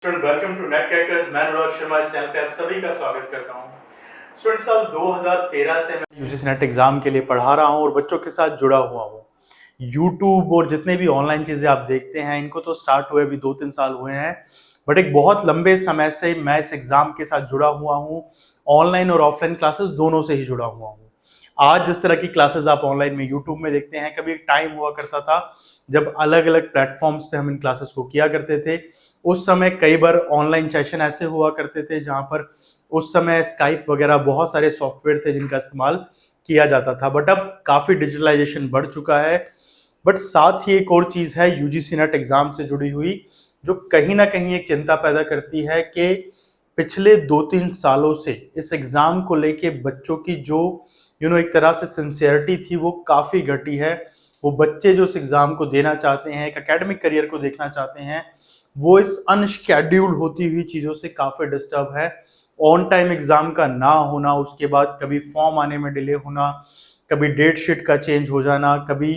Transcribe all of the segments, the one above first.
Student welcome to net crackers. मैं अनुराग शर्मा इस channel पे आप सभी का स्वागत करता हूं। स्टूडेंट साल 2013 से मैं यूजीसी नेट एग्जाम के लिए पढ़ा रहा हूं और बच्चों के साथ जुड़ा हुआ हूं। यूट्यूब और जितने भी ऑनलाइन चीजें आप देखते हैं इनको तो स्टार्ट हुए अभी 2-3 साल हुए हैं, बट एक बहुत लंबे समय से मैं इस एग्जाम के साथ जुड़ा हुआ हूँ। ऑनलाइन और ऑफलाइन क्लासेस दोनों से ही जुड़ा हुआ हूँ। आज जिस तरह की क्लासेस आप ऑनलाइन में यूट्यूब में देखते हैं, कभी एक टाइम हुआ करता था जब अलग अलग प्लेटफॉर्म्स पे हम इन क्लासेस को किया करते थे। उस समय कई बार ऑनलाइन सेशन ऐसे हुआ करते थे जहां पर उस समय स्काइप वगैरह बहुत सारे सॉफ्टवेयर थे जिनका इस्तेमाल किया जाता था, बट अब काफी डिजिटलाइजेशन बढ़ चुका है। बट साथ ही एक और चीज है यूजीसी नेट एग्जाम से जुड़ी हुई, जो कहीं ना कहीं एक चिंता पैदा करती है कि पिछले 2-3 सालों से इस एग्जाम को लेके बच्चों की जो एक तरह से सिंसियरिटी थी वो काफी घटी है। वो बच्चे जो इस एग्जाम को देना चाहते हैं, एक एकेडमिक करियर को देखना चाहते हैं, वो इस अनशेड्यूल्ड होती हुई चीजों से काफी डिस्टर्ब है। ऑन टाइम एग्जाम का ना होना, उसके बाद कभी फॉर्म आने में डिले होना, कभी डेट शीट का चेंज हो जाना, कभी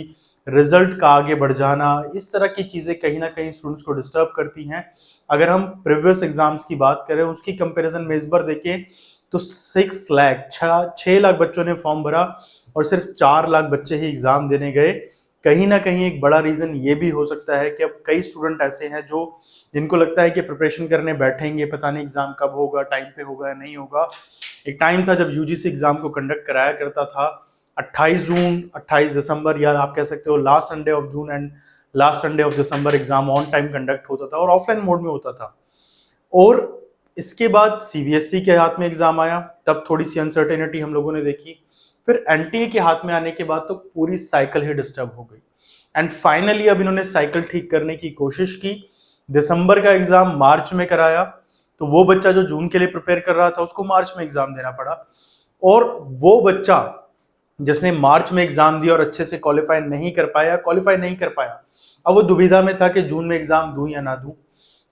रिजल्ट का आगे बढ़ जाना, इस तरह की चीजें कहीं ना कहीं स्टूडेंट्स को डिस्टर्ब करती हैं। अगर हम प्रीवियस एग्जाम्स की बात करें, उसकी कंपैरिजन में इस बार देखें तो 6 लाख बच्चों ने फॉर्म भरा और सिर्फ 4 लाख बच्चे ही एग्जाम देने गए। कहीं ना कहीं एक बड़ा रीजन ये भी हो सकता है कि अब कई स्टूडेंट ऐसे हैं जो जिनको लगता है कि प्रिपरेशन करने बैठेंगे, पता नहीं एग्जाम कब होगा, टाइम पे होगा या नहीं होगा। एक टाइम था जब यूजीसी एग्जाम को कंडक्ट कराया करता था 28 जून 28 दिसंबर, या आप कह सकते हो last Sunday of June and last Sunday of December exam on time conduct होता था और ऑफलाइन मोड में होता था। और इसके बाद सीबीएसई के हाथ में एग्जाम आया, तब थोड़ी सी अनसर्टेनिटी हम लोगों ने देखी। फिर एनटीए के हाथ में आने के बाद तो पूरी साइकिल ही डिस्टर्ब हो गई एंड फाइनली अब इन्होंने साइकिल ठीक करने की कोशिश की। दिसंबर का एग्जाम मार्च में कराया, तो वो बच्चा जो जून के लिए प्रिपेयर कर रहा था उसको मार्च में एग्जाम देना पड़ा, और वो बच्चा जिसने मार्च में एग्जाम दिया और अच्छे से क्वालिफाई नहीं कर पाया, अब वो दुविधा में था कि जून में एग्जाम दूं या ना दूं।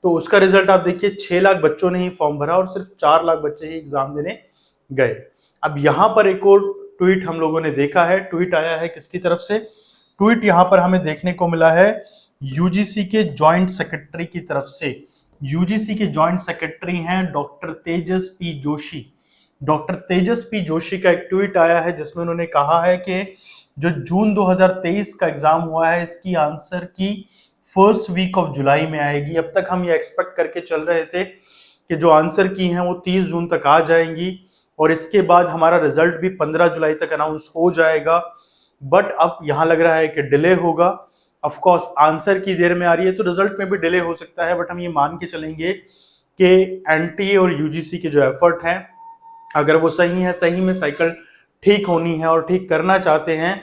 तो उसका रिजल्ट आप देखिए, 6 लाख बच्चों ने ही फॉर्म भरा और सिर्फ 4 लाख बच्चे ही एग्जाम देने गए। अब यहां पर एक और ट्वीट हम लोगों ने देखा है, ट्वीट आया है किसकी तरफ से? ट्वीट यहां पर हमें देखने को मिला है यूजीसी के जॉइंट सेक्रेटरी की तरफ से। यूजीसी के जॉइंट सेक्रेटरी हैं डॉक्टर तेजस पी जोशी। डॉक्टर तेजस पी जोशी का एक ट्वीट आया है जिसमें उन्होंने कहा है कि जो जून 2023 का एग्जाम हुआ है इसकी आंसर की फर्स्ट वीक ऑफ जुलाई में आएगी। अब तक हम ये एक्सपेक्ट करके चल रहे थे कि जो आंसर की हैं वो 30 जून तक आ जाएंगी और इसके बाद हमारा रिजल्ट भी 15 जुलाई तक अनाउंस हो जाएगा। बट अब यहां लग रहा है कि डिले होगा। ऑफ कोर्स आंसर की देर में आ रही है तो रिजल्ट में भी डिले हो सकता है, बट हम ये मान के चलेंगे कि एनटीए और यूजीसी के जो एफर्ट हैं, अगर वो सही है, सही में साइकिल ठीक होनी है और ठीक करना चाहते हैं,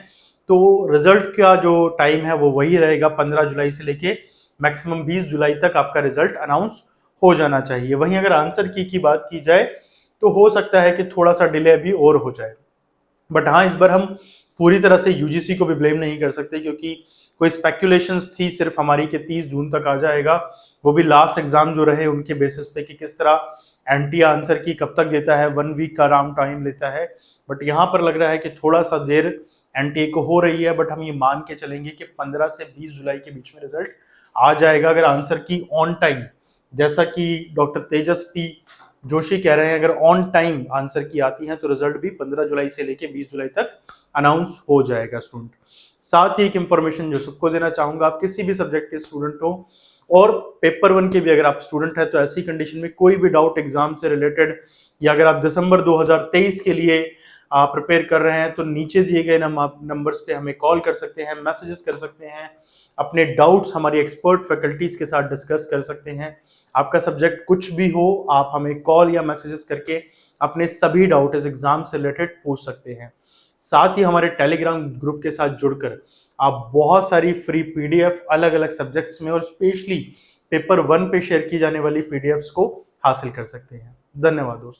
तो रिजल्ट का जो टाइम है वो वही रहेगा। 15 जुलाई से लेके मैक्सिमम 20 जुलाई तक आपका रिजल्ट अनाउंस हो जाना चाहिए। वहीं अगर आंसर की बात की जाए तो हो सकता है कि थोड़ा सा डिले भी और हो जाए। बट हाँ, इस बार हम पूरी तरह से यूजीसी को भी ब्लेम नहीं कर सकते, क्योंकि कोई स्पेक्यूलेशंस थी सिर्फ हमारी कि 30 जून तक आ जाएगा, वो भी लास्ट एग्जाम जो रहे उनके बेसिस पे कि किस तरह एंटी आंसर की कब तक देता है, 1 वीक का राउंड टाइम लेता है। बट यहाँ पर लग रहा है कि थोड़ा सा देर एनटीए को हो रही है, बट हम ये मान के चलेंगे कि 15 से 20 जुलाई के बीच में रिजल्ट आ जाएगा। अगर आंसर की ऑन टाइम, जैसा कि डॉक्टर तेजस पी जोशी कह रहे हैं, अगर ऑन टाइम आंसर की आती है तो रिजल्ट भी 15 जुलाई से लेके 20 जुलाई तक अनाउंस हो जाएगा स्टूडेंट। साथ ही एक इंफॉर्मेशन जो सबको देना चाहूंगा, आप किसी भी सब्जेक्ट के स्टूडेंट हो और पेपर 1 के भी अगर आप स्टूडेंट हैं, तो ऐसी कंडीशन में कोई भी डाउट एग्जाम से रिलेटेड, या अगर आप दिसंबर 2023 के लिए प्रिपेयर कर रहे हैं, तो नीचे दिए गए नंबर्स पे हमें कॉल कर सकते हैं, मैसेजेस कर सकते हैं, अपने डाउट्स हमारी एक्सपर्ट फैकल्टीज के साथ डिस्कस कर सकते हैं। आपका सब्जेक्ट कुछ भी हो, आप हमें कॉल या मैसेजेस करके अपने सभी डाउट इस एग्जाम से रिलेटेड पूछ सकते हैं। साथ ही हमारे टेलीग्राम ग्रुप के साथ जुड़कर आप बहुत सारी फ्री पीडीएफ अलग अलग सब्जेक्ट्स में और स्पेशली पेपर 1 पे शेयर की जाने वाली पीडीएफ्स को हासिल कर सकते हैं। धन्यवाद दोस्तों।